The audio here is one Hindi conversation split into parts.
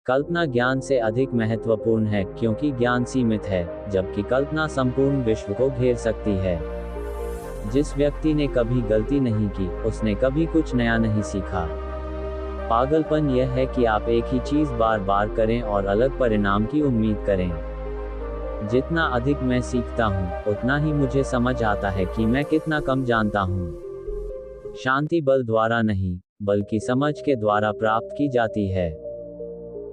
कल्पना ज्ञान से अधिक महत्वपूर्ण है क्योंकि ज्ञान सीमित है, जबकि कल्पना संपूर्ण विश्व को घेर सकती है। जिस व्यक्ति ने कभी गलती नहीं की, उसने कभी कुछ नया नहीं सीखा। पागलपन यह है कि आप एक ही चीज बार बार करें और अलग परिणाम की उम्मीद करें। जितना अधिक मैं सीखता हूँ, उतना ही मुझे समझ आता है कि मैं कितना कम जानता हूँ। शांति बल द्वारा नहीं, बल्कि समझ के द्वारा प्राप्त की जाती है।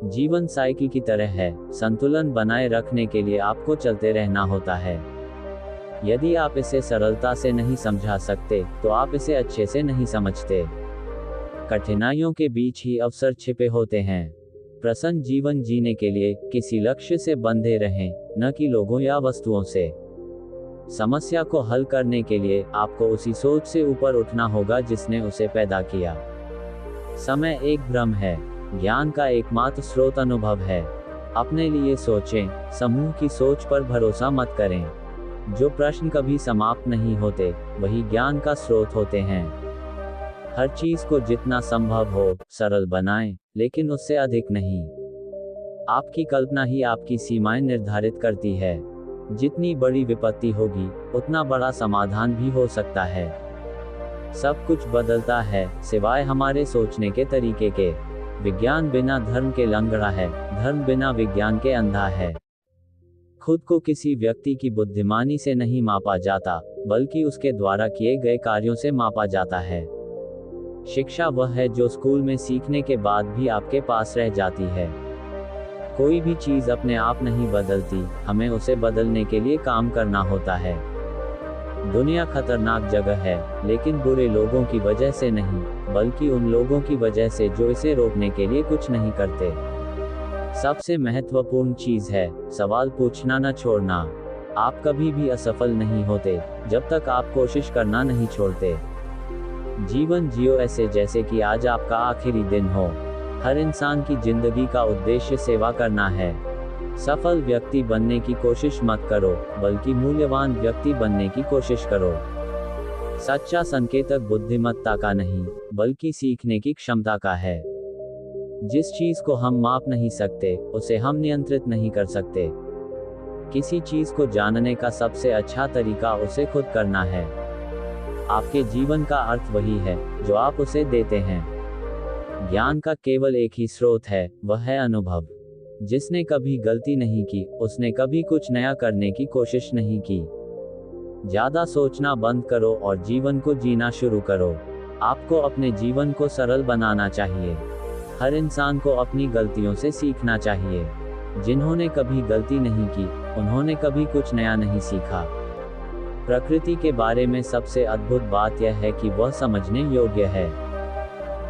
जीवन साइकिल की तरह है, संतुलन बनाए रखने के लिए आपको चलते रहना होता है। यदि आप इसे सरलता से नहीं समझा सकते, तो आप इसे अच्छे से नहीं समझते। कठिनाइयों के बीच ही अवसर छिपे होते हैं। प्रसन्न जीवन जीने के लिए किसी लक्ष्य से बंधे रहें, न कि लोगों या वस्तुओं से। समस्या को हल करने के लिए आपको उसी सोच से ऊपर उठना होगा जिसने उसे पैदा किया। समय एक भ्रम है, ज्ञान का एकमात्र स्रोत अनुभव है। अपने लिए सोचें, समूह की सोच पर भरोसा मत करें। जो प्रश्न कभी समाप्त नहीं होते, वही ज्ञान का स्रोत होते हैं। हर चीज को जितना संभव हो सरल बनाएं, लेकिन उससे अधिक नहीं। आपकी कल्पना ही आपकी सीमाएं निर्धारित करती है। जितनी बड़ी विपत्ति होगी, उतना बड़ा समाधान भी हो सकता है। सब कुछ बदलता है, सिवाय हमारे सोचने के तरीके के। विज्ञान बिना धर्म के लंगड़ा है, धर्म बिना विज्ञान के अंधा है। खुद को किसी व्यक्ति की बुद्धिमानी से नहीं मापा जाता, बल्कि उसके द्वारा किए गए कार्यों से मापा जाता है। शिक्षा वह है जो स्कूल में सीखने के बाद भी आपके पास रह जाती है। कोई भी चीज अपने आप नहीं बदलती, हमें उसे बदलने के लिए काम करना होता है। दुनिया खतरनाक जगह है, लेकिन बुरे लोगों की वजह से नहीं, बल्कि उन लोगों की वजह से जो इसे रोकने के लिए कुछ नहीं करते। सबसे महत्वपूर्ण चीज है, सवाल पूछना न छोड़ना। आप कभी भी असफल नहीं होते, जब तक आप कोशिश करना नहीं छोड़ते। जीवन जियो ऐसे जैसे कि आज आपका आखिरी दिन हो। हर इंसान की जिंदगी का उद्देश्य सेवा करना है। सफल व्यक्ति बनने की कोशिश मत करो, बल्कि मूल्यवान व्यक्ति बनने की कोशिश करो। सच्चा संकेतक बुद्धिमत्ता का नहीं, बल्कि सीखने की क्षमता का है। जिस चीज को हम माप नहीं सकते, उसे हम नियंत्रित नहीं कर सकते। किसी चीज को जानने का सबसे अच्छा तरीका उसे खुद करना है। आपके जीवन का अर्थ वही है जो आप उसे देते हैं। ज्ञान का केवल एक ही स्रोत है, वह है अनुभव। जिसने कभी गलती नहीं की, उसने कभी कुछ नया करने की कोशिश नहीं की। ज्यादा सोचना बंद करो और जीवन को जीना शुरू करो। आपको अपने जीवन को सरल बनाना चाहिए। हर इंसान को अपनी गलतियों से सीखना चाहिए। जिन्होंने कभी गलती नहीं की, उन्होंने कभी कुछ नया नहीं सीखा। प्रकृति के बारे में सबसे अद्भुत बात यह है कि वह समझने योग्य है।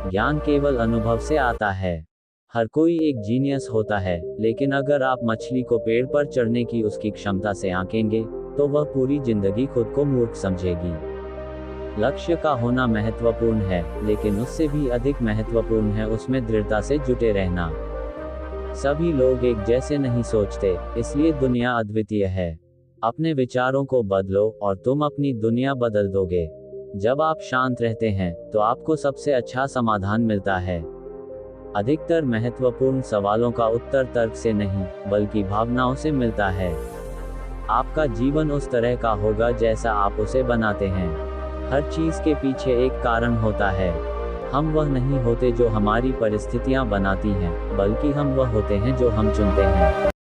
ज्ञान केवल अनुभव से आता है। हर कोई एक जीनियस होता है, लेकिन अगर आप मछली को पेड़ पर चढ़ने की उसकी क्षमता से आंकेंगे, तो वह पूरी जिंदगी खुद को मूर्ख समझेगी। लक्ष्य का होना महत्वपूर्ण है, लेकिन उससे भी अधिक महत्वपूर्ण है उसमें दृढ़ता से जुटे रहना। सभी लोग एक जैसे नहीं सोचते, इसलिए दुनिया अद्वितीय है। अपने विचारों को बदलो और तुम अपनी दुनिया बदल दोगे। जब आप शांत रहते हैं, तो आपको सबसे अच्छा समाधान मिलता है। अधिकतर महत्वपूर्ण सवालों का उत्तर तर्क से नहीं, बल्कि भावनाओं से मिलता है। आपका जीवन उस तरह का होगा जैसा आप उसे बनाते हैं। हर चीज के पीछे एक कारण होता है। हम वह नहीं होते जो हमारी परिस्थितियां बनाती हैं, बल्कि हम वह होते हैं जो हम चुनते हैं।